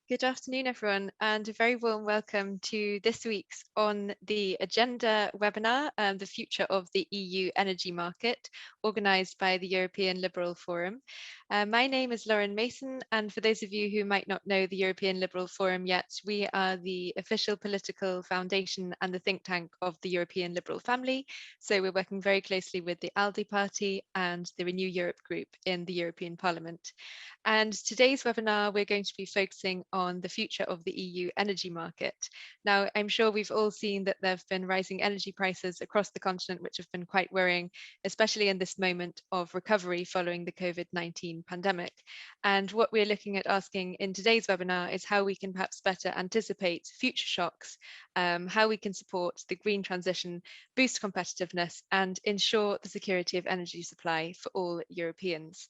Good afternoon, everyone, and a very warm welcome to this week's On the Agenda webinar, The Future of the EU Energy Market, organised by the European Liberal Forum. My name is Lauren Mason, and for those of you who might not know the European Liberal Forum yet, we are the official political foundation and the think tank of the European Liberal family. So we're working very closely with the ALDE party and the Renew Europe group in the European Parliament. And today's webinar, we're going to be focusing on the future of the EU energy market. Now, I'm sure we've all seen that there have been rising energy prices across the continent, which have been quite worrying, especially in this moment of recovery following the COVID-19 pandemic. And what we're looking at asking in today's webinar is how we can perhaps better anticipate future shocks, how we can support the green transition, boost competitiveness, and ensure the security of energy supply for all Europeans.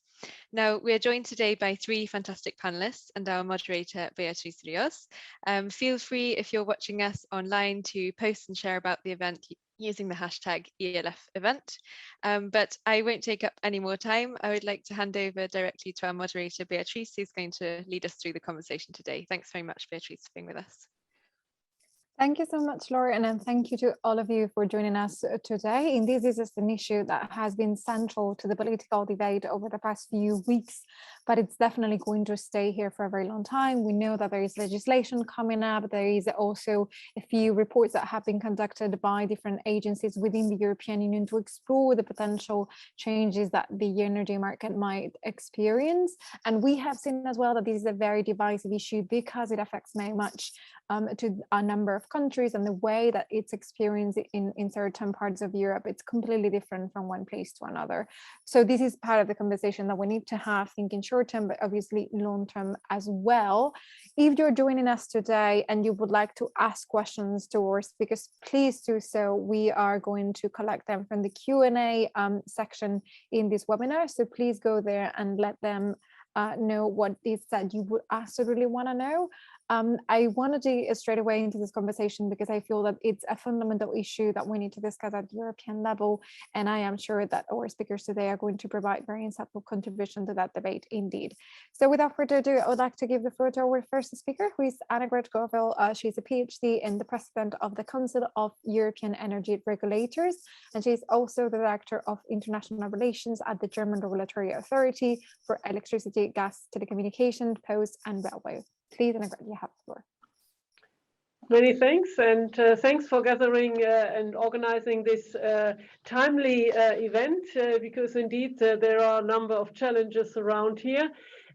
Now, we are joined today by three fantastic panelists and our moderator, Beatriz Rios. Feel free, if you're watching us online, to post and share about the event using the hashtag ELF event. But I won't take up any more time. I would like to hand over directly to our moderator, Beatriz, who's going to lead us through the conversation today. Thanks very much, Beatriz, for being with us. Thank you so much, Lauren, and thank you to all of you for joining us today. Indeed, this is an issue that has been central to the political debate over the past few weeks, but it's definitely going to stay here for a very long time. We know that there is legislation coming up. There is also a few reports that have been conducted by different agencies within the European Union to explore the potential changes that the energy market might experience. And we have seen as well that this is a very divisive issue because it affects very much to a number of countries, and the way that it's experienced in certain parts of Europe, it's completely different from one place to another. So this is part of the conversation that we need to have, thinking short term, but obviously long term as well. If you're joining us today and you would like to ask questions to our speakers, please do so. We are going to collect them from the Q&A section in this webinar. So please go there and let them know what it is that you would absolutely want to know. I want to dig straight away into this conversation because I feel that it's a fundamental issue that we need to discuss at the European level, and I am sure that our speakers today are going to provide very insightful contribution to that debate indeed. So without further ado, I would like to give the floor to our first speaker, who is Annegret Govil. She's a PhD and the president of the Council of European Energy Regulators, and she's also the director of international relations at the German Regulatory Authority for Electricity, Gas, Telecommunication, Post and Railway. Please, Annegret, you have the floor. Many thanks, and thanks for gathering and organizing this timely event, because indeed there are a number of challenges around here.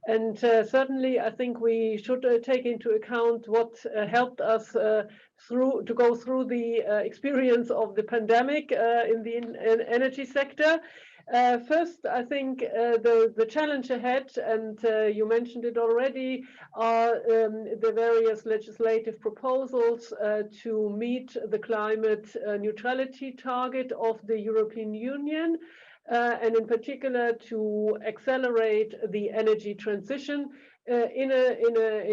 And certainly I think we should take into account what helped us to go through the experience of the pandemic in the energy sector. First, I think the challenge ahead, and you mentioned it already, are the various legislative proposals to meet the climate neutrality target of the European Union, and in particular to accelerate the energy transition in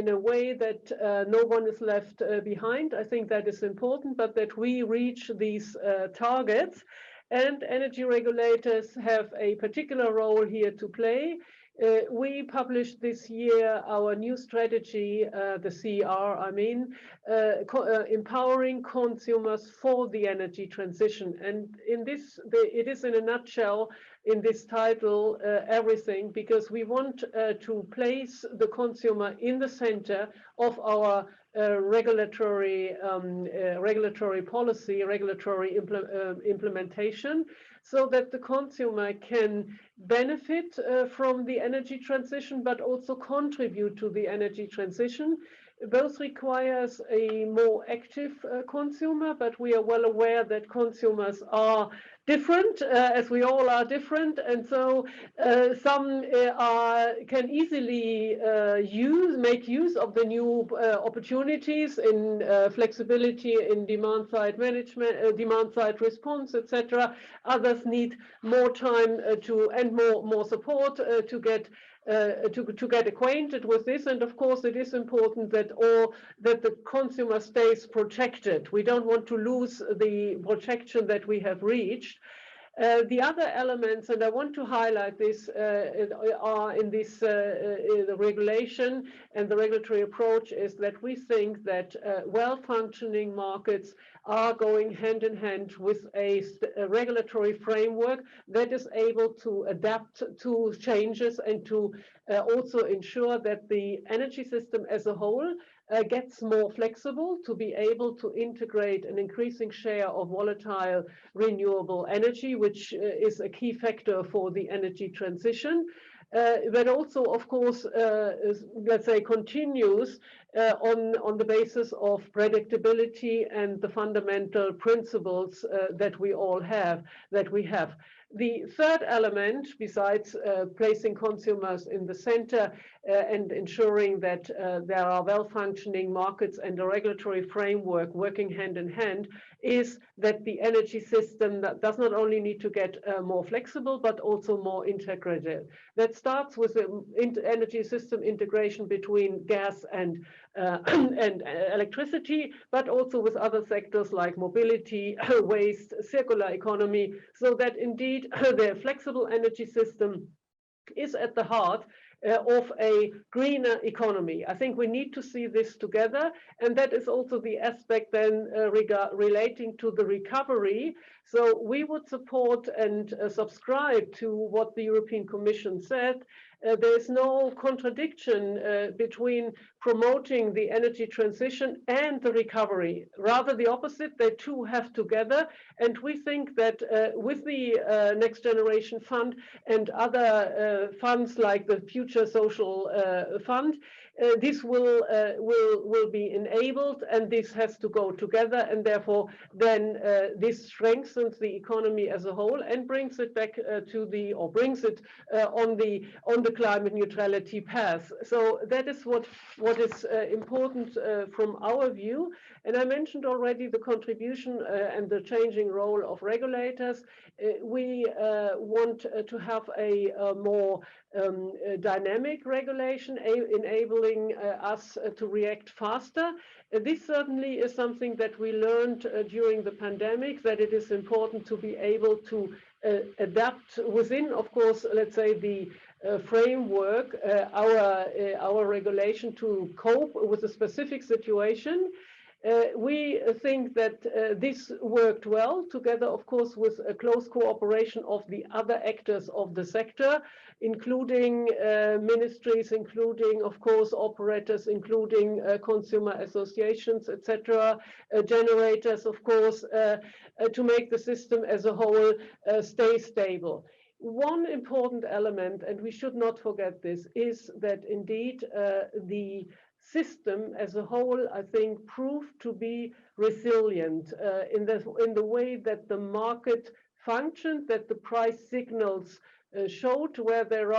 a way that no one is left behind. I think that is important, but that we reach these targets. And energy regulators have a particular role here to play. We published this year our new strategy, the CR, empowering consumers for the energy transition. And in this, it is in a nutshell, in this title, everything, because we want to place the consumer in the center of our regulatory policy, regulatory implementation, so that the consumer can benefit from the energy transition, but also contribute to the energy transition. Both requires a more active consumer, but we are well aware that consumers are different, as we all are different, and so some can easily make use of the new opportunities in flexibility in demand-side management, demand-side response, etc. Others need more time and more support to get acquainted with this. And of course, it is important that the consumer stays protected. We don't want to lose the protection that we have reached. The other elements, and I want to highlight this, are in this in the regulation and the regulatory approach, is that we think that well-functioning markets are going hand in hand with a regulatory framework that is able to adapt to changes and to also ensure that the energy system as a whole gets more flexible to be able to integrate an increasing share of volatile renewable energy, which is a key factor for the energy transition. But also, of course, let's say, continues on the basis of predictability and the fundamental principles that we all have, that we have. The third element, besides placing consumers in the center and ensuring that there are well-functioning markets and a regulatory framework working hand in hand, is that the energy system does not only need to get more flexible, but also more integrated. That starts with the energy system integration between gas and electricity, but also with other sectors like mobility, waste, circular economy, so that indeed the flexible energy system is at the heart of a greener economy. I think we need to see this together, and that is also the aspect then relating to the recovery. So we would support and subscribe to what the European Commission said. There is no contradiction between promoting the energy transition and the recovery. Rather the opposite, they two have together. And we think that with the Next Generation Fund and other funds like the Future Social Fund, this will be enabled, and this has to go together, and therefore then this strengthens the economy as a whole and brings it back brings it on the climate neutrality path. So that is what is important from our view. And I mentioned already the contribution and the changing role of regulators. We want to have a more dynamic regulation, enabling us to react faster. This certainly is something that we learned during the pandemic, that it is important to be able to adapt within, of course, let's say the framework, our regulation to cope with a specific situation. We think that this worked well together, of course, with a close cooperation of the other actors of the sector, including ministries, including, of course, operators, including consumer associations, etc., generators, of course, to make the system as a whole stay stable. One important element, and we should not forget this, is that indeed the system as a whole, I think, proved to be resilient in the way that the market functioned, that the price signals showed where there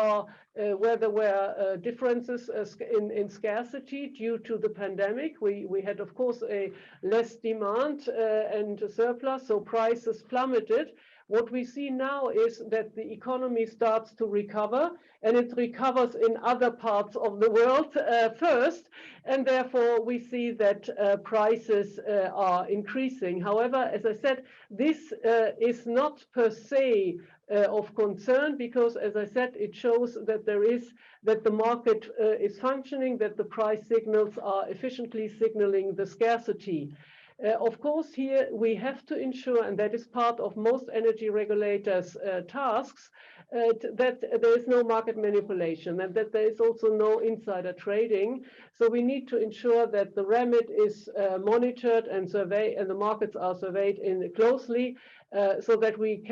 were differences in scarcity due to the pandemic. We had, of course, a less demand and a surplus, so prices plummeted. What we see now is that the economy starts to recover, and it recovers in other parts of the world first, and therefore we see that prices are increasing. However, as I said, this is not per se of concern, because, as I said, it shows that that the market is functioning, that the price signals are efficiently signaling the scarcity. Of course, here we have to ensure, and that is part of most energy regulators' tasks, that there is no market manipulation and that there is also no insider trading. So we need to ensure that the remit is monitored and surveyed, and the markets are surveyed closely, so that we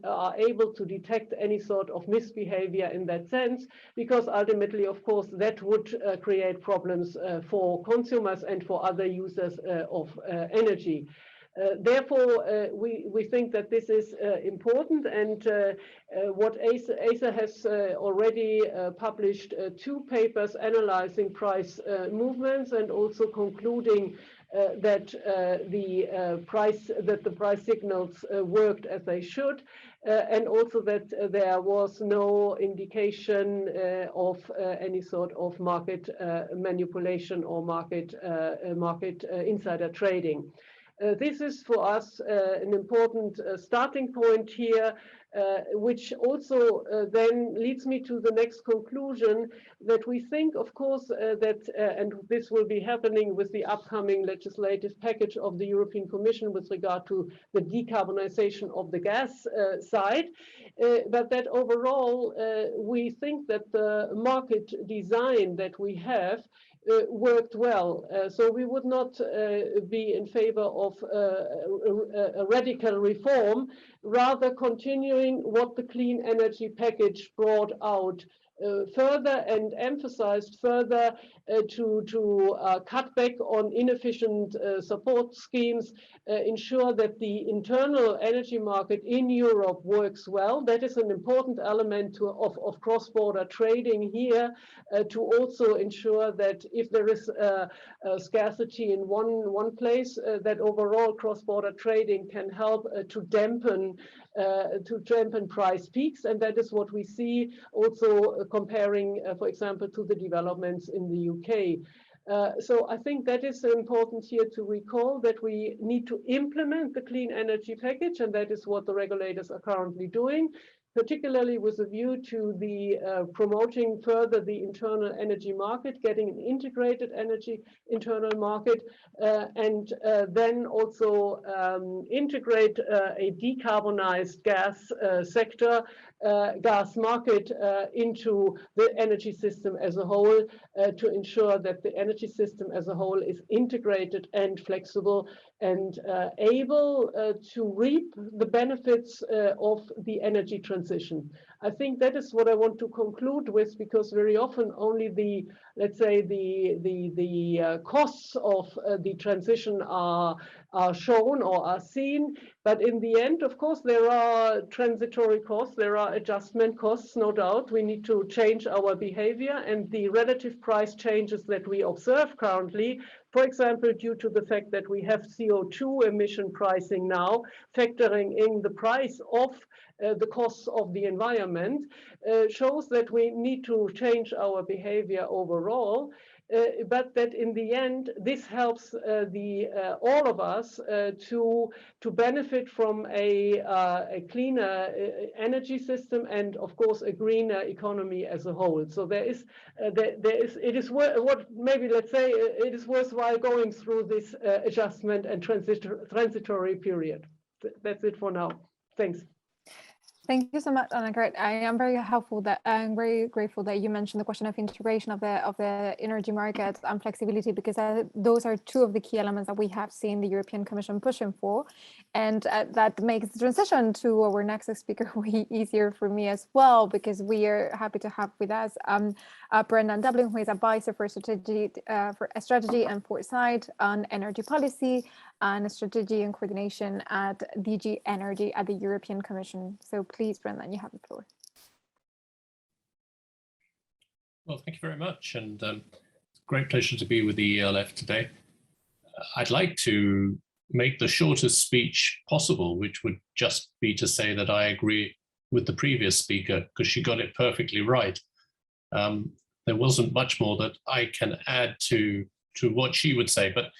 are able to detect any sort of misbehavior in that sense, because ultimately, of course, that would create problems for consumers and for other users of energy. Therefore, we think that this is important, and what ACER has already published 2 papers analyzing price movements and also concluding that the price signals worked as they should, and also that there was no indication of any sort of market manipulation or market insider trading. This is for us an important starting point here. which also then leads me to the next conclusion, that we think, of course, that, and this will be happening with the upcoming legislative package of the European Commission with regard to the decarbonization of the gas side, but that overall we think that the market design that we have worked well. So we would not be in favor of a radical reform, rather continuing what the clean energy package brought out further and emphasized further to cut back on inefficient support schemes, ensure that the internal energy market in Europe works well. That is an important element of cross-border trading here, to also ensure that if there is a scarcity in one place, that overall cross-border trading can help to dampen price peaks, and that is what we see also comparing, for example, to the developments in the UK. So I think that is important here to recall, that we need to implement the clean energy package, and that is what the regulators are currently doing, particularly with a view to the promoting further the internal energy market, getting an integrated energy internal market, and then also integrate a decarbonized gas sector, gas market into the energy system as a whole, to ensure that the energy system as a whole is integrated and flexible and able to reap the benefits of the energy transition. I think that is what I want to conclude with, because very often only the, let's say, the costs of the transition are shown or are seen. But in the end, of course, there are transitory costs, there are adjustment costs, no doubt. We need to change our behavior, and the relative price changes that we observe currently, for example, due to the fact that we have CO2 emission pricing now, factoring in the price of the costs of the environment, shows that we need to change our behavior overall. But that in the end, this helps all of us to benefit from a cleaner energy system, and of course a greener economy as a whole. So it is worthwhile going through this adjustment and transitory period. That's it for now. Thanks. Thank you so much, Anna-Gret. I'm very grateful that you mentioned the question of integration of the energy markets and flexibility, because those are two of the key elements that we have seen the European Commission pushing for, and that makes the transition to our next speaker way easier for me as well, because we are happy to have with us Brendan Dublin, who is advisor for strategy and foresight on energy policy and strategy and coordination at DG Energy at the European Commission. So please, Brendan, you have the floor. Well, thank you very much, and great pleasure to be with the ELF today. I'd like to make the shortest speech possible, which would just be to say that I agree with the previous speaker, because she got it perfectly right. There wasn't much more that I can add to what she would say, but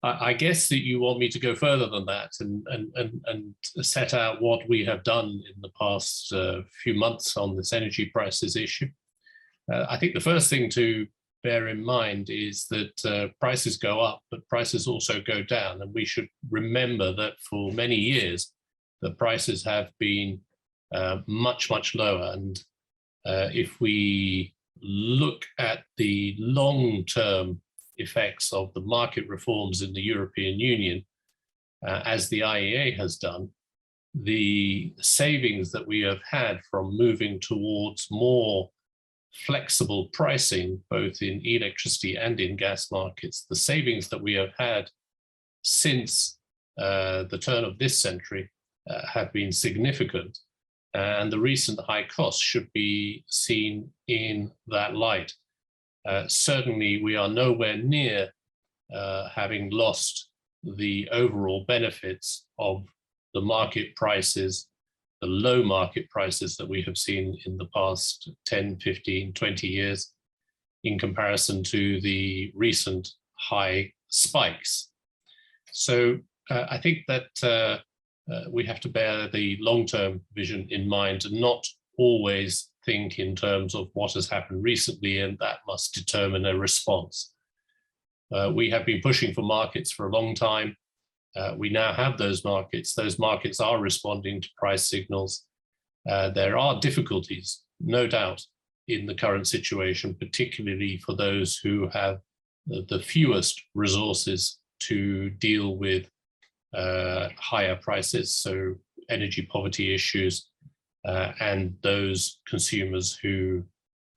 I guess that you want me to go further than that and set out what we have done in the past few months on this energy prices issue. I think the first thing to bear in mind is that prices go up, but prices also go down. And we should remember that for many years, the prices have been much, much lower. And if we look at the long-term effects of the market reforms in the European Union, as the IEA has done, the savings that we have had from moving towards more flexible pricing, both in electricity and in gas markets, the savings that we have had since the turn of this century have been significant. And the recent high costs should be seen in that light. Certainly, we are nowhere near having lost the overall benefits of the market prices, the low market prices that we have seen in the past 10, 15, 20 years in comparison to the recent high spikes. So I think that we have to bear the long-term vision in mind and not always think in terms of what has happened recently, and that must determine a response. We have been pushing for markets for a long time. We now have those markets. Those markets are responding to price signals. There are difficulties, no doubt, in the current situation, particularly for those who have the fewest resources to deal with higher prices, so energy poverty issues, and those consumers who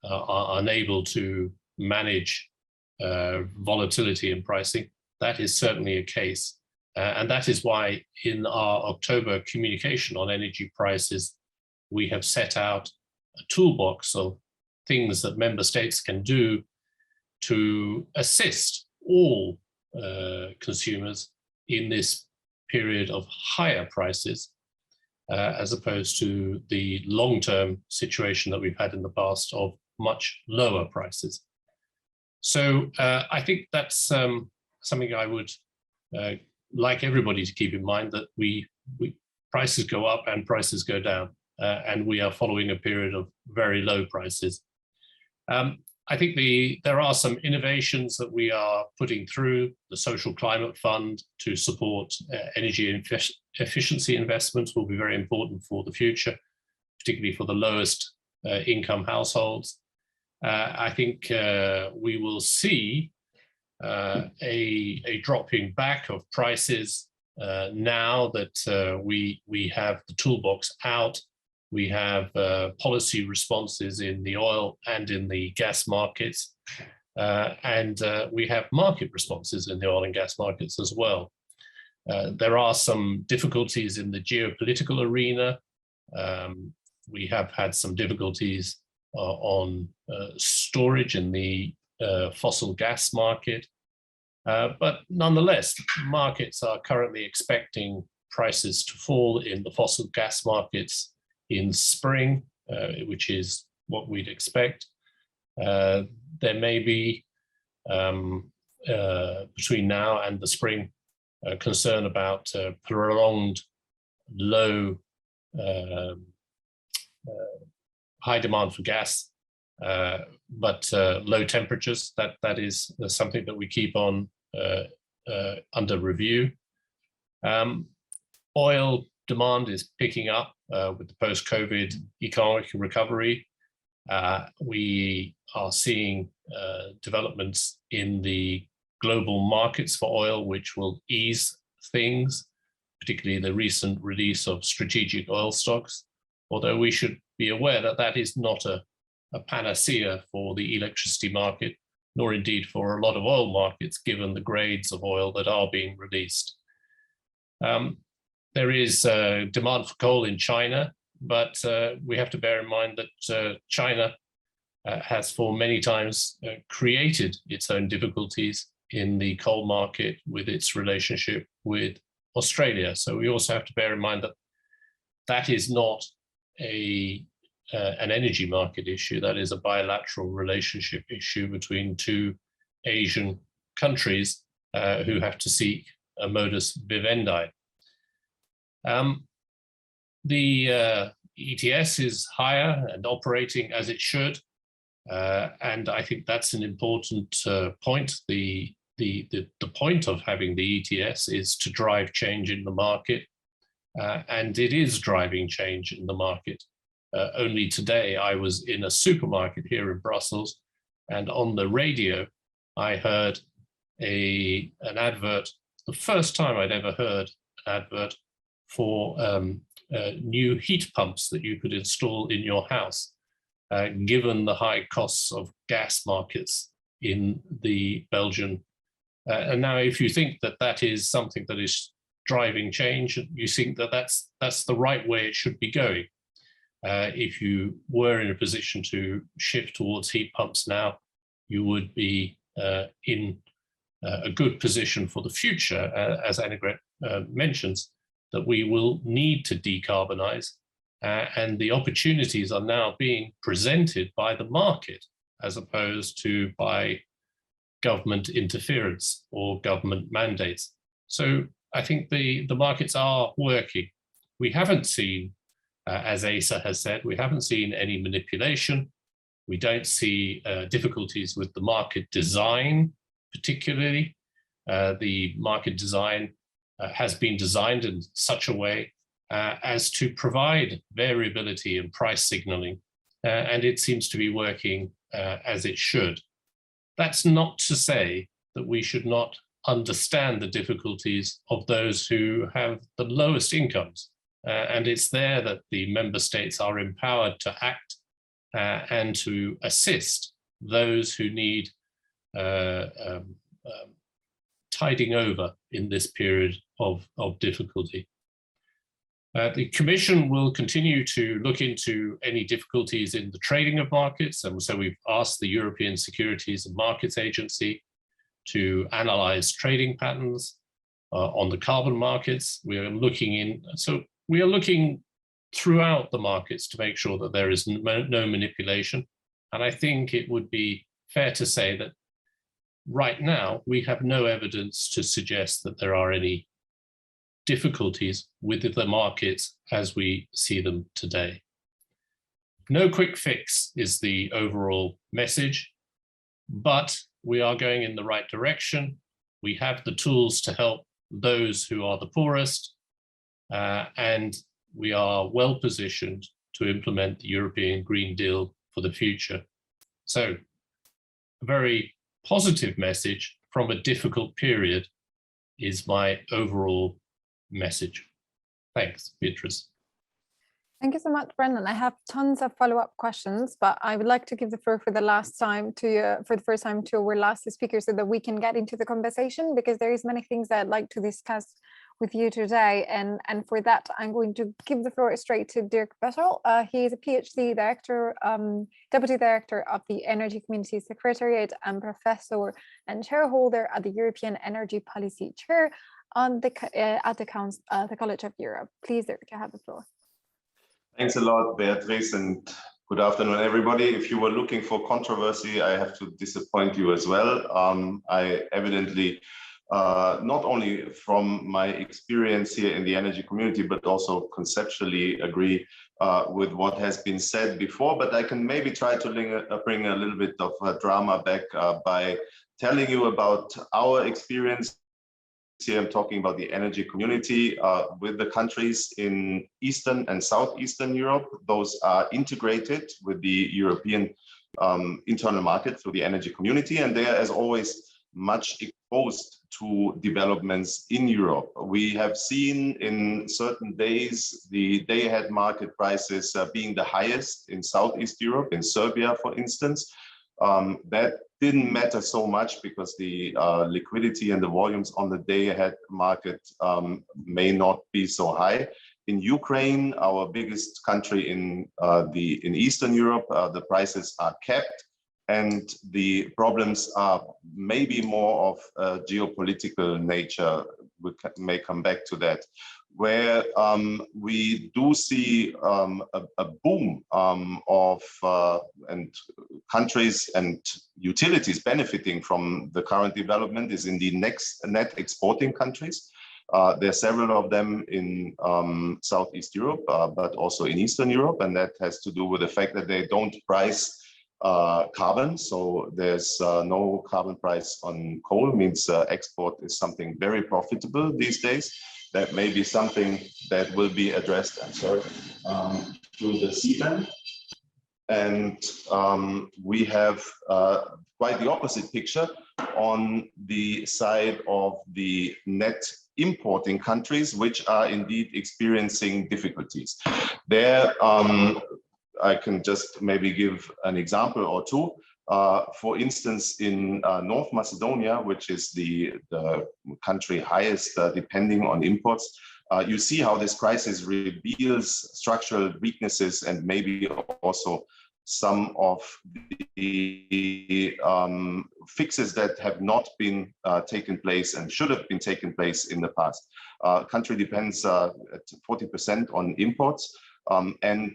are unable to manage volatility in pricing. That is certainly a case. And that is why in our October communication on energy prices, we have set out a toolbox of things that member states can do to assist all consumers in this period of higher prices, as opposed to the long-term situation that we've had in the past of much lower prices. So I think that's something I would like everybody to keep in mind, that prices go up and prices go down, and we are following a period of very low prices. I think there are some innovations that we are putting through the Social Climate Fund to support energy efficiency investments will be very important for the future, particularly for the lowest income households. I think we will see a dropping back of prices now that we have the toolbox out. We have policy responses in the oil and in the gas markets, and we have market responses in the oil and gas markets as well. There are some difficulties in the geopolitical arena. We have had some difficulties on storage in the fossil gas market, but nonetheless, markets are currently expecting prices to fall in the fossil gas markets in spring, which is what we'd expect. There may be, between now and the spring, concern about prolonged low, high demand for gas, but low temperatures. That is something that we keep on under review. Oil demand is picking up with the post-COVID economic recovery. We are seeing developments in the global markets for oil, which will ease things, particularly the recent release of strategic oil stocks, although we should be aware that that is not a panacea for the electricity market, nor indeed for a lot of oil markets, given the grades of oil that are being released. There is demand for coal in China, but we have to bear in mind that China has for many times created its own difficulties in the coal market with its relationship with Australia. So we also have to bear in mind that that is not an energy market issue. That is a bilateral relationship issue between two Asian countries who have to seek a modus vivendi. The ETS is higher and operating as it should, and I think that's an important point. The point of having the ETS is to drive change in the market, and it is driving change in the market. Only today I was in a supermarket here in Brussels, and on the radio I heard an advert, the first time I'd ever heard an advert for new heat pumps that you could install in your house, given the high costs of gas markets in the Belgian. And now if you think that that is something that is driving change, you think that that's the right way it should be going. If you were in a position to shift towards heat pumps now, you would be in a good position for the future, as Annegret mentions, that we will need to decarbonize, and the opportunities are now being presented by the market as opposed to by government interference or government mandates. So I think the markets are working, we haven't seen, as Asa has said, we haven't seen any manipulation. We don't see difficulties with the market design, particularly. The market design has been designed in such a way as to provide variability in price signaling, and it seems to be working as it should. That's not to say that we should not understand the difficulties of those who have the lowest incomes. And it's there that the member states are empowered to act and to assist those who need tiding over in this period of difficulty. The Commission will continue to look into any difficulties in the trading of markets, and so we've asked the European Securities and Markets Agency to analyze trading patterns on the carbon markets. We are looking throughout the markets to make sure that there is no manipulation. And I think it would be fair to say that right now we have no evidence to suggest that there are any difficulties with the markets as we see them today. No quick fix is the overall message, but we are going in the right direction. We have the tools to help those who are the poorest, and we are well positioned to implement the European Green Deal for the future. So, a very positive message from a difficult period is my overall message. Thanks, Beatrice. Thank you so much, Brendan. I have tons of follow-up questions, but I would like to give the floor for the first time to our last speaker so that we can get into the conversation, because there is many things that I'd like to discuss with you today. And for that, I'm going to give the floor straight to Dirk Bettel. He is a PhD director, Deputy Director of the Energy Community Secretariat and Professor and Chairholder at the European Energy Policy Chair at the College of Europe. Please, Dirk, you have the floor. Thanks a lot, Beatrice, and good afternoon, everybody. If you were looking for controversy, I have to disappoint you as well. I evidently, not only from my experience here in the energy community, but also conceptually agree with what has been said before, but I can maybe try to bring a little bit of drama back by telling you about our experience. Here I'm talking about the energy community with the countries in Eastern and Southeastern Europe. Those are integrated with the European internal market through the energy community, and they are, as always, much exposed to developments in Europe. We have seen in certain days the day-ahead market prices being the highest in Southeast Europe, in Serbia, for instance. That didn't matter so much because the liquidity and the volumes on the day-ahead market may not be so high. In Ukraine, our biggest country in Eastern Europe, the prices are capped, and the problems are maybe more of geopolitical nature. We may come back to that, where we do see a boom of and countries and utilities benefiting from the current development is in the net exporting countries. There are several of them in Southeast Europe, but also in Eastern Europe, and that has to do with the fact that they don't price carbon. So there's no carbon price on coal, means export is something very profitable these days. That may be something that will be addressed, through the CBAM. And we have quite the opposite picture on the side of the net importing countries, which are indeed experiencing difficulties. There, I can just maybe give an example or two. For instance, in North Macedonia, which is the country highest depending on imports, you see how this crisis reveals structural weaknesses and maybe also some of the fixes that have not been taken place and should have been taken place in the past. Country depends at 40% on imports. And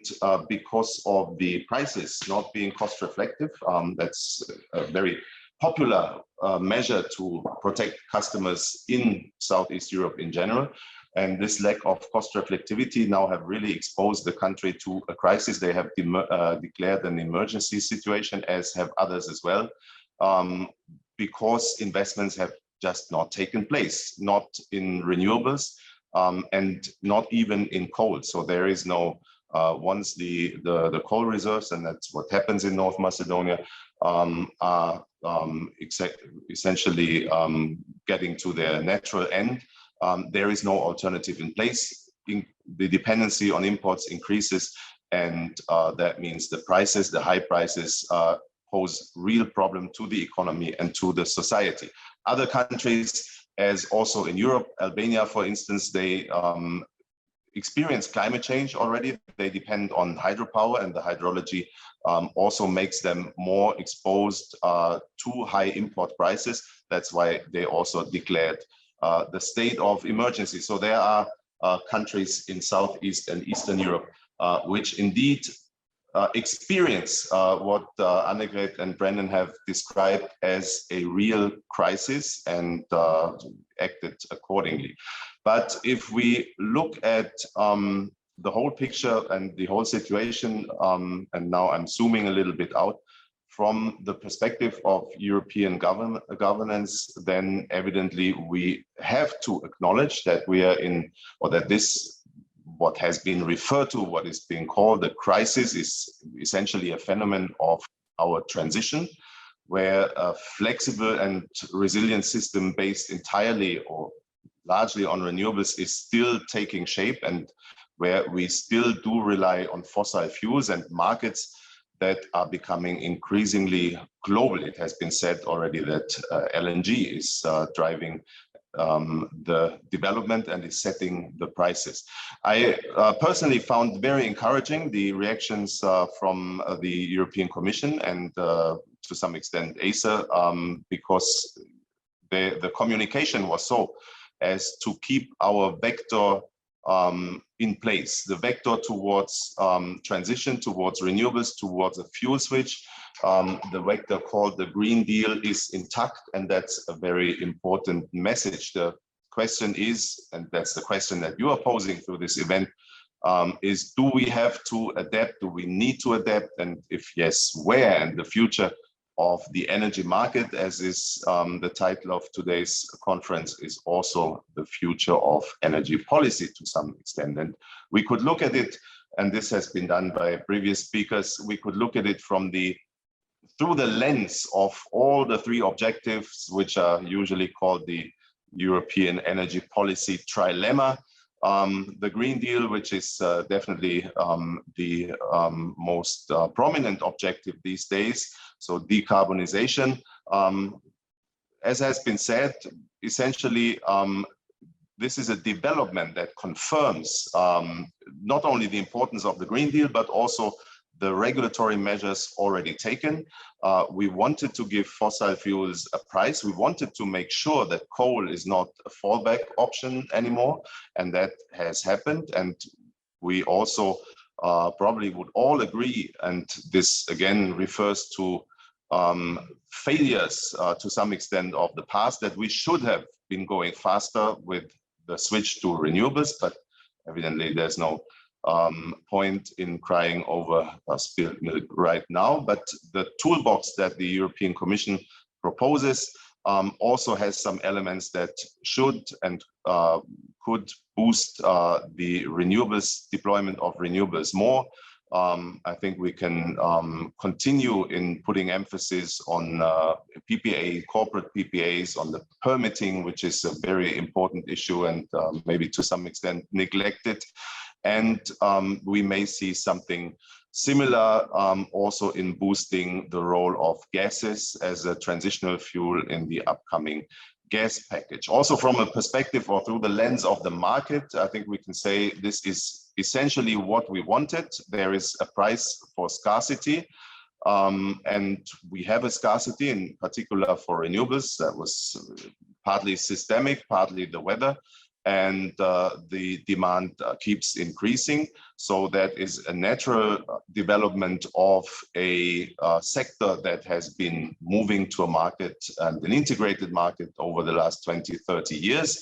because of the prices not being cost reflective, that's a very popular measure to protect customers in Southeast Europe in general. And this lack of cost reflectivity now have really exposed the country to a crisis. They have declared an emergency situation, as have others as well, because investments have just not taken place, not in renewables, and not even in coal. So there is no, once the coal reserves, and that's what happens in North Macedonia, are essentially getting to their natural end, there is no alternative in place. The dependency on imports increases, and that means the prices, the high prices, pose real problem to the economy and to the society. Other countries, as also in Europe, Albania, for instance, they experience climate change already. They depend on hydropower, and the hydrology also makes them more exposed to high import prices. That's why they also declared the state of emergency. So there are countries in Southeast and Eastern Europe which indeed experience what Annegret and Brendan have described as a real crisis, and acted accordingly. But if we look at the whole picture and the whole situation, and now I'm zooming a little bit out, from the perspective of European governance, then evidently we have to acknowledge that we are in, or that this, what has been referred to, what is being called a crisis, is essentially a phenomenon of our transition, where a flexible and resilient system based entirely or largely on renewables is still taking shape, and where we still do rely on fossil fuels and markets that are becoming increasingly global. It has been said already that LNG is driving the development and is setting the prices. I personally found very encouraging the reactions from the European Commission and to some extent ACER, because the communication was so as to keep our vector in place, the vector towards transition, towards renewables, towards a fuel switch. The vector called the Green Deal is intact, and that's a very important message. The question is, and that's the question that you are posing through this event, is do we have to adapt? Do we need to adapt? And if yes, where? And the future of the energy market, as is the title of today's conference, is also the future of energy policy to some extent. And we could look at it, and this has been done by previous speakers, we could look at it from through the lens of all the three objectives, which are usually called the European energy policy trilemma. The Green Deal, which is definitely the most prominent objective these days. So decarbonization, as has been said, essentially, this is a development that confirms not only the importance of the Green Deal, but also the regulatory measures already taken. We wanted to give fossil fuels a price. We wanted to make sure that coal is not a fallback option anymore, and that has happened. And we also probably would all agree, and this again refers to failures to some extent of the past, that we should have been going faster with the switch to renewables, but evidently there's no point in crying over spilled milk right now. But the toolbox that the European Commission proposes also has some elements that should and could boost the renewables, deployment of renewables more. I think we can continue in putting emphasis on PPA, corporate PPAs, on the permitting, which is a very important issue and maybe to some extent neglected. And we may see something similar also in boosting the role of gases as a transitional fuel in the upcoming gas package. Also from a perspective or through the lens of the market, I think we can say this is essentially what we wanted. There is a price for scarcity, and we have a scarcity in particular for renewables that was partly systemic, partly the weather. And the demand keeps increasing. So that is a natural development of a sector that has been moving to a market and an integrated market over the last 20, 30 years.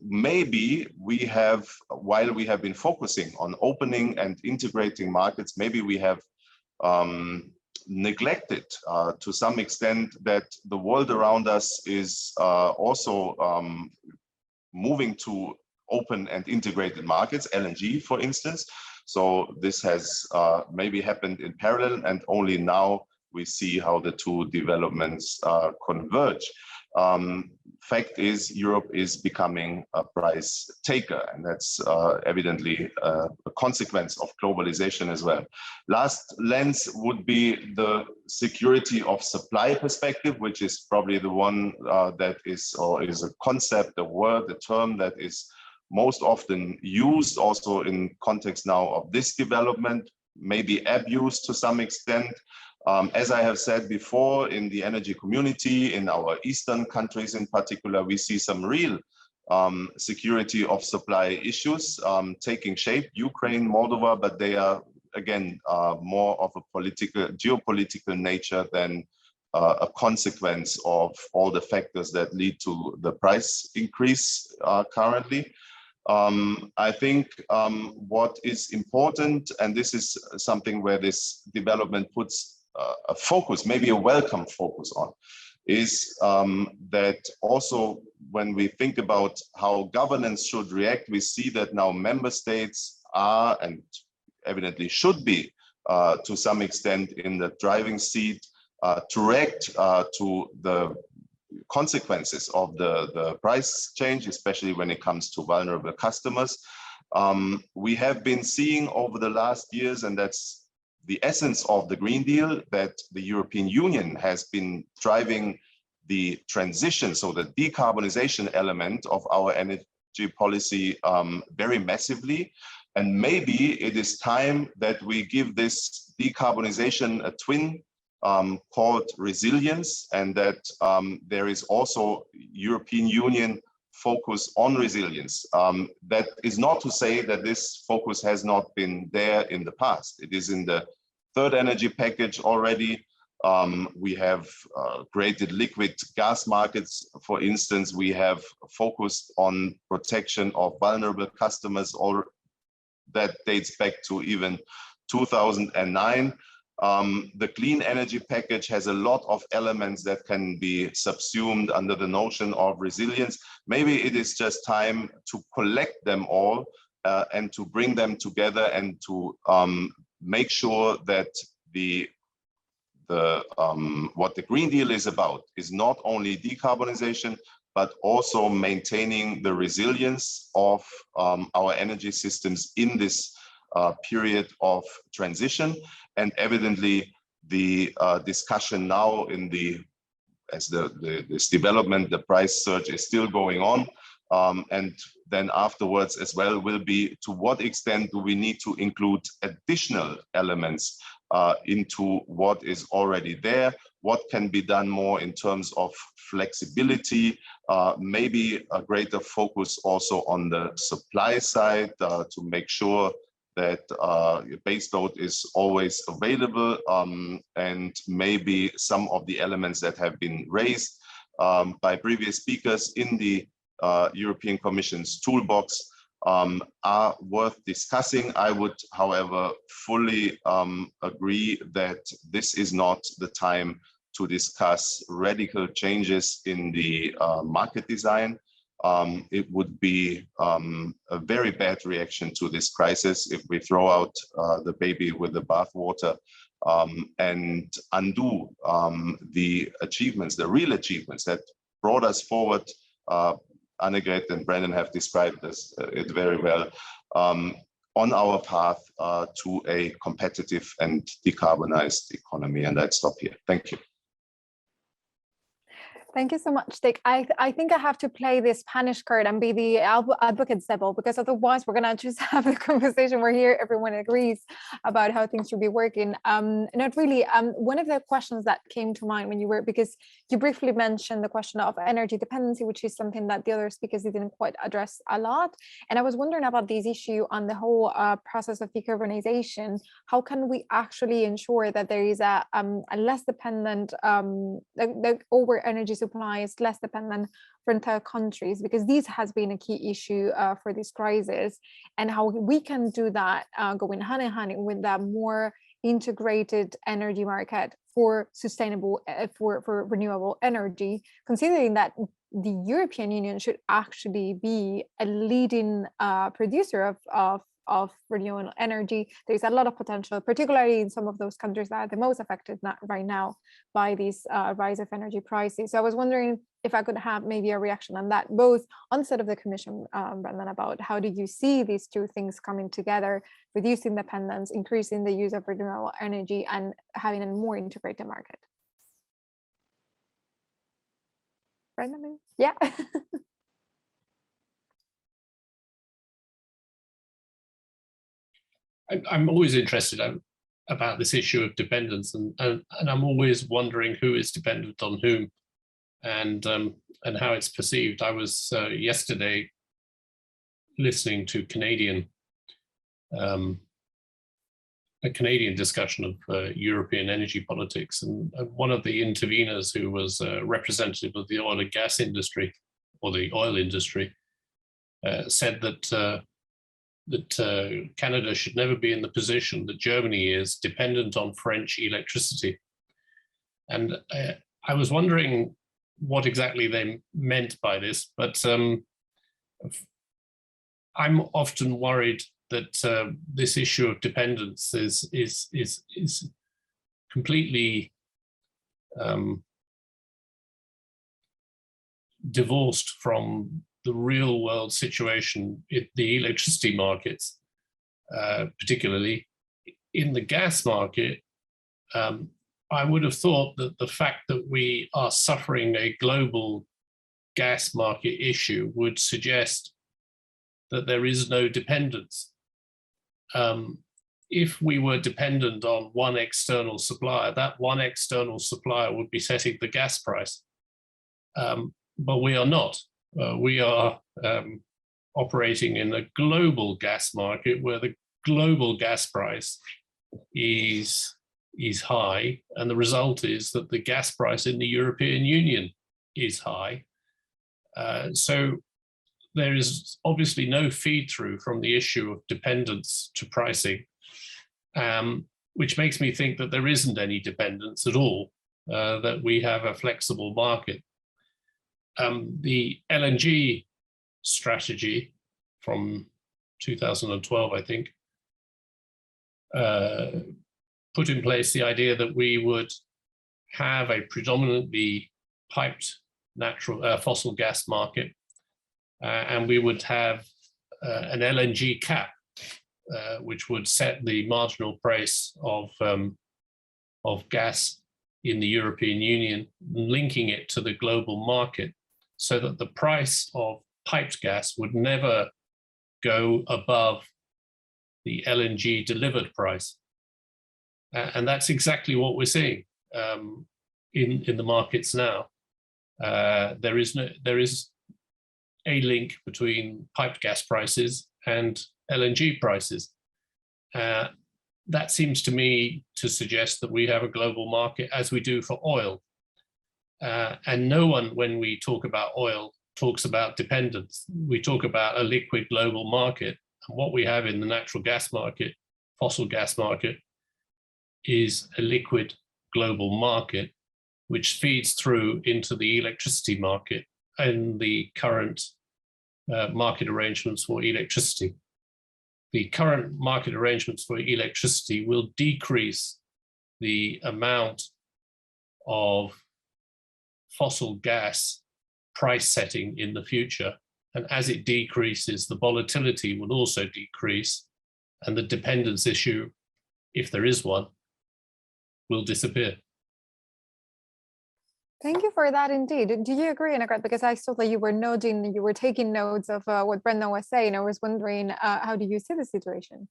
maybe we have, while we have been focusing on opening and integrating markets, maybe we have neglected to some extent that the world around us is also moving to open and integrated markets, LNG, for instance. So this has maybe happened in parallel, and only now we see how the two developments converge. Fact is, Europe is becoming a price taker, and that's evidently a consequence of globalization as well. Last lens would be the security of supply perspective, which is probably the one that is, or is a concept, a word, a term that is most often used also in context now of this development, maybe abused to some extent. As I have said before, in the energy community, in our Eastern countries in particular, we see some real security of supply issues taking shape, Ukraine, Moldova, but they are, again, more of a geopolitical nature than a consequence of all the factors that lead to the price increase currently. I think what is important, and this is something where this development puts a focus, maybe a welcome focus on, is that also when we think about how governance should react, we see that now member states are, and evidently should be, to some extent in the driving seat to react to the consequences of the price change, especially when it comes to vulnerable customers. We have been seeing over the last years, and that's the essence of the Green Deal, that the European Union has been driving the transition, so the decarbonization element of our energy policy very massively. And maybe it is time that we give this decarbonization a twin called resilience, and that there is also European Union focus on resilience. That is not to say that this focus has not been there in the past. It is in the third energy package already. We have created liquid gas markets, for instance. We have focused on protection of vulnerable customers, or that dates back to even 2009. The clean energy package has a lot of elements that can be subsumed under the notion of resilience. Maybe it is just time to collect them all and to bring them together, and to make sure that what the Green Deal is about is not only decarbonization, but also maintaining the resilience of our energy systems in this period of transition. And evidently, the discussion now in this development, the price surge is still going on. And then afterwards as well will be, to what extent do we need to include additional elements into what is already there? What can be done more in terms of flexibility? Maybe a greater focus also on the supply side to make sure that baseload is always available, and maybe some of the elements that have been raised by previous speakers in the European Commission's toolbox are worth discussing. I would, however, fully agree that this is not the time to discuss radical changes in the market design. It would be a very bad reaction to this crisis if we throw out the baby with the bathwater and undo the achievements, the real achievements that brought us forward. Annegret and Brandon have described it very well, on our path to a competitive and decarbonized economy. And I'd stop here. Thank you. Thank you so much, Dick. I think I have to play this Spanish card and be the advocate devil, because otherwise we're going to just have a conversation where here everyone agrees about how things should be working. Not really. One of the questions that came to mind when you were, because you briefly mentioned the question of energy dependency, which is something that the other speakers didn't quite address a lot. And I was wondering about this issue on the whole process of decarbonization. How can we actually ensure that there is a less dependent over energy supply supply is less dependent for third countries, because this has been a key issue for this crisis, and how we can do that going hand in hand with that more integrated energy market for sustainable, for renewable energy, considering that the European Union should actually be a leading producer of renewable energy. There's a lot of potential, particularly in some of those countries that are the most affected right now by this rise of energy prices. So I was wondering if I could have maybe a reaction on that, both on the side of the Commission, Brendan, about how do you see these two things coming together, reducing dependence, increasing the use of renewable energy, and having a more integrated market? Brendan, yeah. I'm always interested about this issue of dependence, and I'm always wondering who is dependent on whom, and how it's perceived. I was yesterday listening to a Canadian discussion of European energy politics, and one of the interveners, who was a representative of the oil and gas industry, or the oil industry, said that Canada should never be in the position that Germany is, dependent on French electricity. And I was wondering what exactly they meant by this, but I'm often worried that this issue of dependence is completely divorced from the real world situation in the electricity markets, particularly in the gas market. I would have thought that the fact that we are suffering a global gas market issue would suggest that there is no dependence. If we were dependent on one external supplier, that one external supplier would be setting the gas price. But we are not. We are operating in a global gas market where the global gas price is high, and the result is that the gas price in the European Union is high. So there is obviously no feed through from the issue of dependence to pricing, which makes me think that there isn't any dependence at all, that we have a flexible market. The LNG strategy from 2012, I think, put in place the idea that we would have a predominantly piped fossil gas market, and we would have an LNG cap, which would set the marginal price of gas in the European Union, linking it to the global market, so that the price of piped gas would never go above the LNG delivered price. And that's exactly what we're seeing in the markets now. There is a link between piped gas prices and LNG prices. That seems to me to suggest that we have a global market, as we do for oil. And no one, when we talk about oil, talks about dependence. We talk about a liquid global market. And what we have in the natural gas market, fossil gas market, is a liquid global market, which feeds through into the electricity market and the current market arrangements for electricity. The current market arrangements for electricity will decrease the amount of fossil gas price setting in the future. And as it decreases, the volatility will also decrease, and the dependence issue, if there is one, will disappear. Thank you for that indeed. Do you agree, Annegret? Because I saw that you were taking notes of what Brendan was saying. I was wondering, how do you see the situation?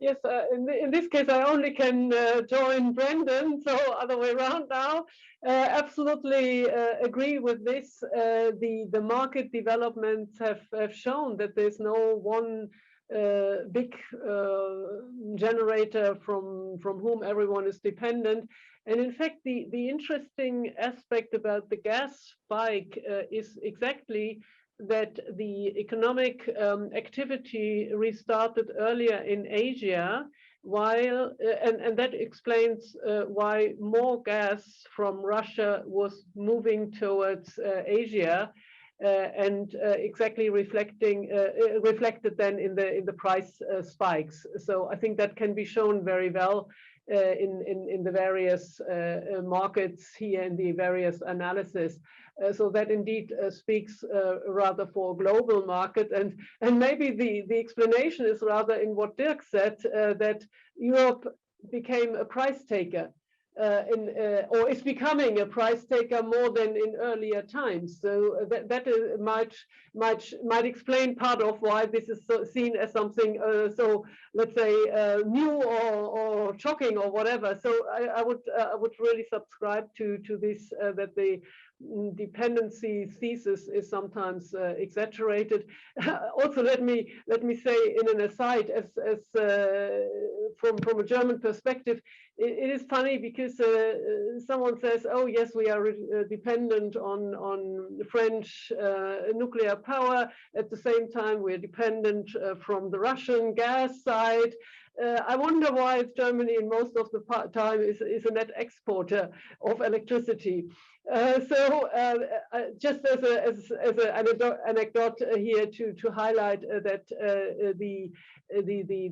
Yes, in this case, I only can join Brendan, so other way around now. Absolutely agree with this. The market developments have shown that there's no one big generator from whom everyone is dependent. And in fact, the interesting aspect about the gas spike is exactly that the economic activity restarted earlier in Asia, while and that explains why more gas from Russia was moving towards Asia, and exactly reflected then in the price spikes. So I think that can be shown very well in the various markets here in the various analysis. So that indeed speaks rather for global market, and maybe the explanation is rather in what Dirk said, that Europe became a price taker. Or is becoming a price taker more than in earlier times. So that might explain part of why this is seen as something so, let's say, new or shocking or whatever. So I would really subscribe to this, that the dependency thesis is sometimes exaggerated. Also, let me say in an aside, as from a German perspective, it is funny because someone says, "Oh yes, we are dependent on French nuclear power. At the same time, we're dependent from the Russian gas side." I wonder why Germany, in most of the time, is a net exporter of electricity. Just as an anecdote here to highlight that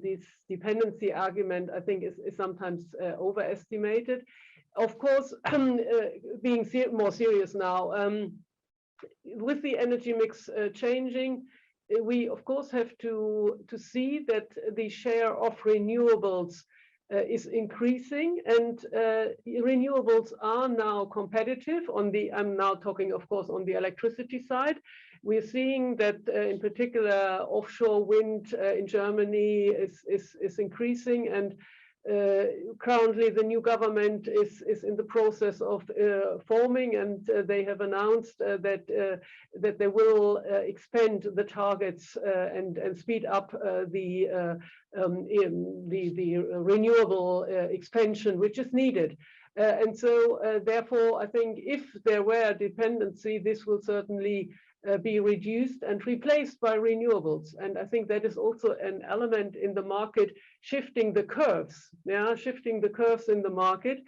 this dependency argument, I think, is sometimes overestimated. Of course, being more serious now, with the energy mix changing, we of course have to see that the share of renewables is increasing, and renewables are now competitive on the, I'm now talking of course on the electricity side. We're seeing that in particular offshore wind in Germany is increasing, and currently the new government is in the process of forming, and they have announced that they will expand the targets and speed up the renewable expansion, which is needed. And so therefore, I think if there were dependency, this will certainly be reduced and replaced by renewables. And I think that is also an element in the market, shifting the curves, shifting the curves in the market.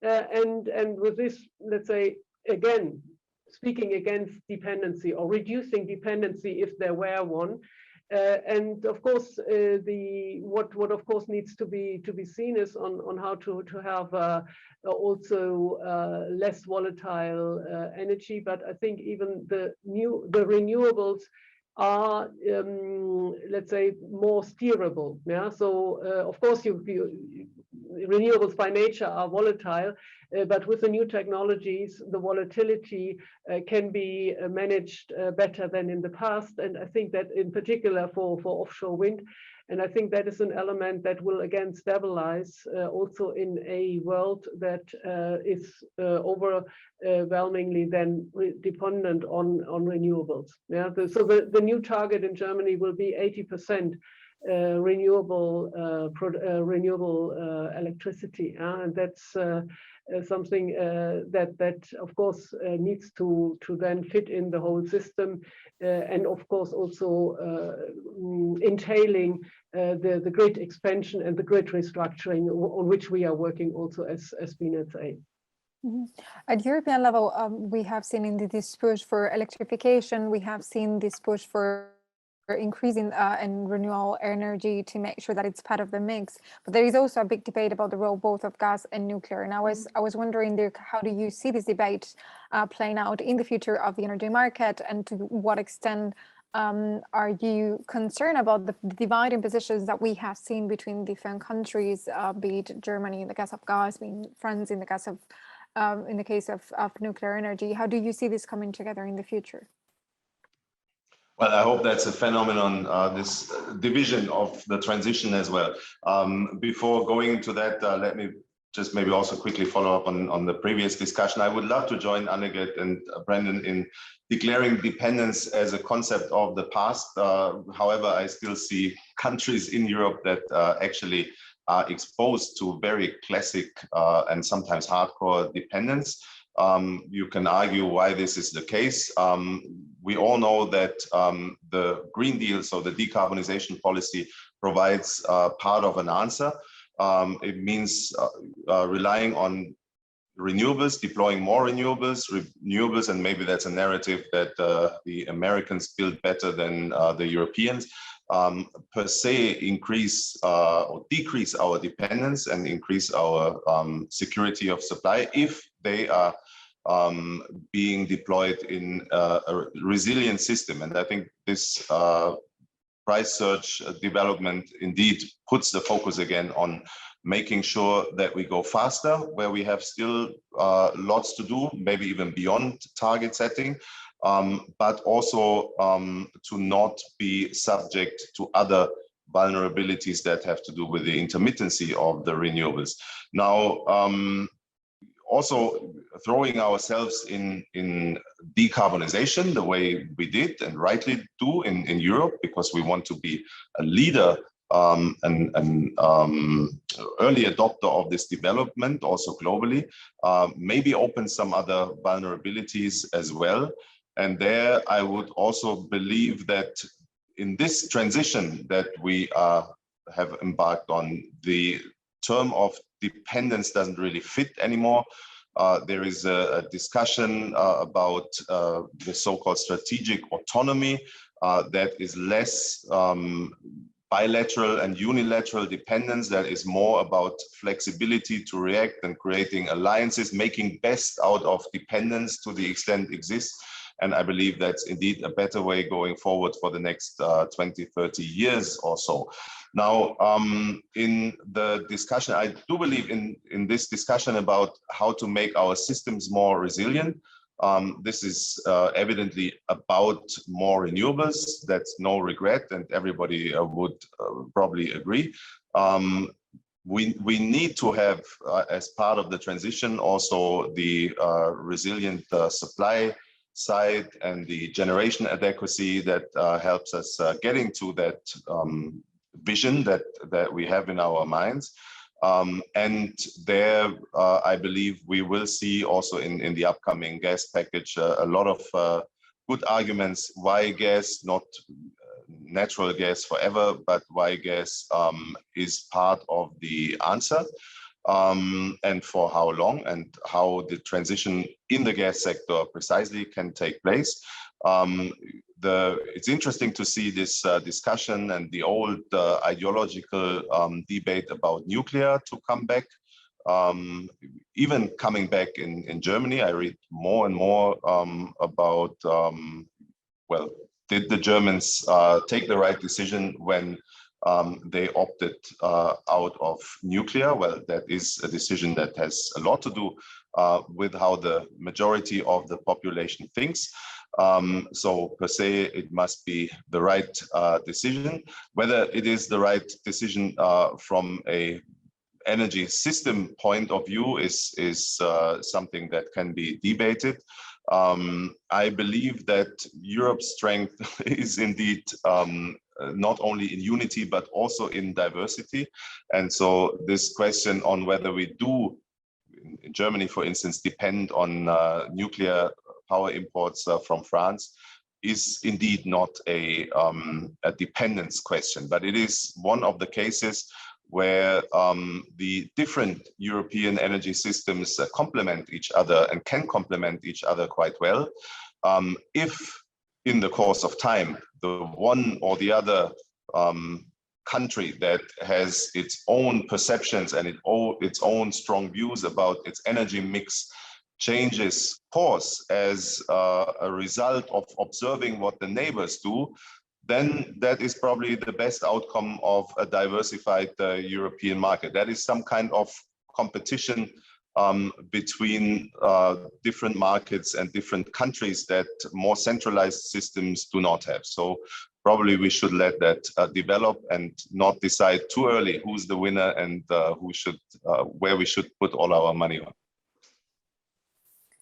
And with this, let's say, again, speaking against dependency or reducing dependency if there were one. And of course, what of course needs to be seen is on how to have also less volatile energy. But I think even the renewables are, let's say, more steerable. Yeah. So of course, renewables by nature are volatile, but with the new technologies, the volatility can be managed better than in the past. And I think that in particular for offshore wind, and I think that is an element that will again stabilize also in a world that is overwhelmingly then dependent on renewables. Yeah. So the new target in Germany will be 80% renewable electricity, and that's something that of course needs to then fit in the whole system, and of course also entailing the grid expansion and the grid restructuring, on which we are working also as BNetzA. Mm-hmm. At European level, we have seen in this push for electrification, we have seen this push for increasing and renewable energy to make sure that it's part of the mix. But there is also a big debate about the role both of gas and nuclear. And I was wondering, Dirk, how do you see this debate playing out in the future of the energy market, and to what extent are you concerned about the dividing positions that we have seen between different countries, be it Germany in the case of gas, being France in the case of in the case of nuclear energy? How do you see this coming together in the future? Well, I hope that's a phenomenon, this division of the transition as well. Before going into that, let me just maybe also quickly follow up on the previous discussion. I would love to join Annegret and Brendan in declaring dependence as a concept of the past. However, I still see countries in Europe that actually are exposed to very classic and sometimes hardcore dependence. You can argue why this is the case. We all know that the Green Deal, so the decarbonization policy, provides part of an answer. It means relying on renewables, deploying more renewables, and maybe that's a narrative that the Americans build better than the Europeans, per se increase or decrease our dependence and increase our security of supply if they are being deployed in a resilient system. And I think this price surge development indeed puts the focus again on making sure that we go faster where we have still lots to do, maybe even beyond target setting, but also to not be subject to other vulnerabilities that have to do with the intermittency of the renewables. Now, also throwing ourselves in decarbonization the way we did and rightly do in Europe, because we want to be a leader, an early adopter of this development, also globally, maybe open some other vulnerabilities as well. And there I would also believe that in this transition that we have embarked on, the term of dependence doesn't really fit anymore. There is a discussion about the so-called strategic autonomy that is less bilateral and unilateral dependence, that is more about flexibility to react and creating alliances, making best out of dependence to the extent exists. And I believe that's indeed a better way going forward for the next 20, 30 years or so. Now, in the discussion, I do believe in this discussion about how to make our systems more resilient. This is evidently about more renewables. That's no regret, and everybody would probably agree. We need to have, as part of the transition, also the resilient supply side and the generation adequacy that helps us getting to that vision that we have in our minds. And there, I believe we will see also in the upcoming gas package a lot of good arguments why gas, not natural gas forever, but why gas is part of the answer, and for how long, and how the transition in the gas sector precisely can take place. It's interesting to see this discussion and the old ideological debate about nuclear to come back. Even coming back in Germany, I read more and more about, well, did the Germans take the right decision when they opted out of nuclear? Well, that is a decision that has a lot to do with how the majority of the population thinks. So per se, it must be the right decision. Whether it is the right decision from a energy system point of view is something that can be debated. I believe that Europe's strength is indeed not only in unity, but also in diversity. And so this question on whether we do, in Germany, for instance, depend on nuclear power imports from France is indeed not a dependence question, but it is one of the cases where the different European energy systems complement each other and can complement each other quite well. If in the course of time, the one or the other country that has its own perceptions and its own strong views about its energy mix changes course as a result of observing what the neighbors do, then that is probably the best outcome of a diversified European market. That is some kind of competition between different markets and different countries that more centralized systems do not have. So probably we should let that develop and not decide too early who's the winner and where we should put all our money on.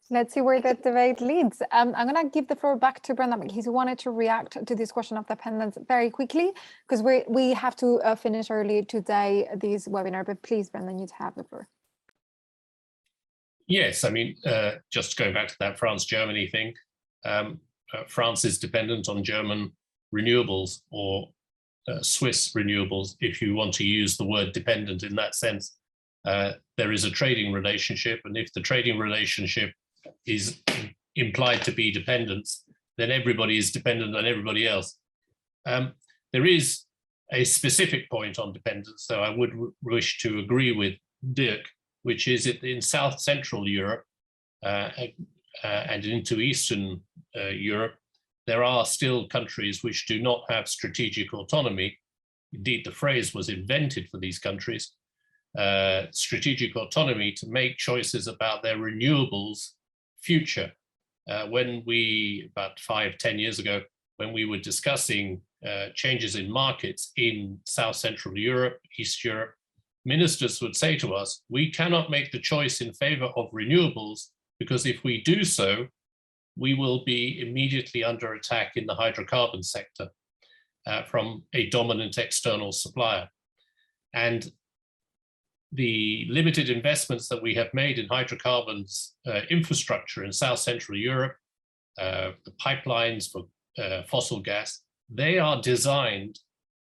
Let's see where that debate leads. I'm going to give the floor back to Brendan because he wanted to react to this question of dependence very quickly because we have to finish early today this webinar. But please, Brendan, you have the floor. Yes, I mean, just going back to that France-Germany thing, France is dependent on German renewables or Swiss renewables, if you want to use the word dependent in that sense. There is a trading relationship, and if the trading relationship is implied to be dependence, then everybody is dependent on everybody else. There is a specific point on dependence, so I would wish to agree with Dirk, which is in South Central Europe and into Eastern Europe, there are still countries which do not have strategic autonomy. Indeed, the phrase was invented for these countries, strategic autonomy to make choices about their renewables future. When we, about 5-10 years ago, when we were discussing changes in markets in South Central Europe, East Europe, ministers would say to us, we cannot make the choice in favor of renewables because if we do so, we will be immediately under attack in the hydrocarbon sector from a dominant external supplier. And the limited investments that we have made in hydrocarbons infrastructure in South Central Europe, the pipelines for fossil gas, they are designed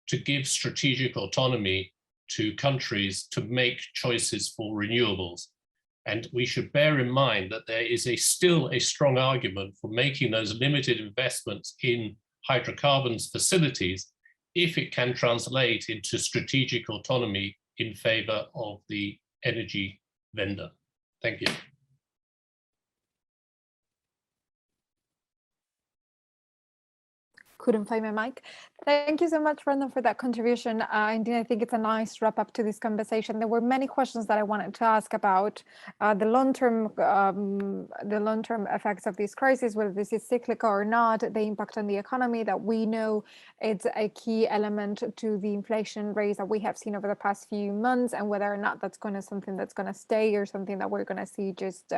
to give strategic autonomy to countries to make choices for renewables. And we should bear in mind that there is still a strong argument for making those limited investments in hydrocarbons facilities if it can translate into strategic autonomy in favor of the energy vendor. Thank you. Couldn't find my mic. Thank you so much, Brendan, for that contribution. Indeed, I think it's a nice wrap up to this conversation. There were many questions that I wanted to ask about the long-term effects of this crisis, whether this is cyclical or not, the impact on the economy that we know it's a key element to the inflation rates that we have seen over the past few months, and whether or not that's something that's going to stay or something that we're going to see just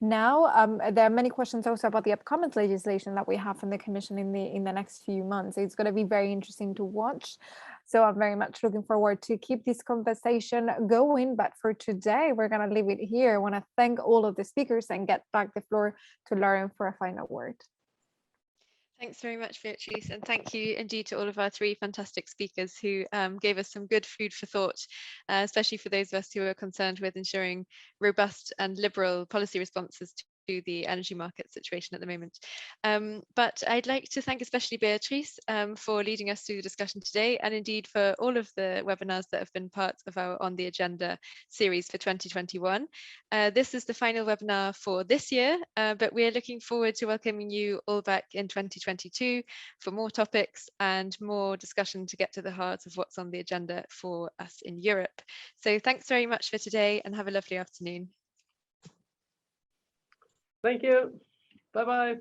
now. There are many questions also about the upcoming legislation that we have from the Commission in the next few months. It's going to be very interesting to watch. So I'm very much looking forward to keep this conversation going. But for today, we're going to leave it here. I want to thank all of the speakers and get back the floor to Lauren for a final word. Thanks very much, Beatrice, and thank you indeed to all of our three fantastic speakers who gave us some good food for thought, especially for those of us who are concerned with ensuring robust and liberal policy responses to the energy market situation at the moment. But I'd like to thank especially Beatrice for leading us through the discussion today, and indeed for all of the webinars that have been part of our On the Agenda series for 2021. This is the final webinar for this year, but we're looking forward to welcoming you all back in 2022 for more topics and more discussion to get to the heart of what's on the agenda for us in Europe. So thanks very much for today and have a lovely afternoon. Thank you. Bye-bye.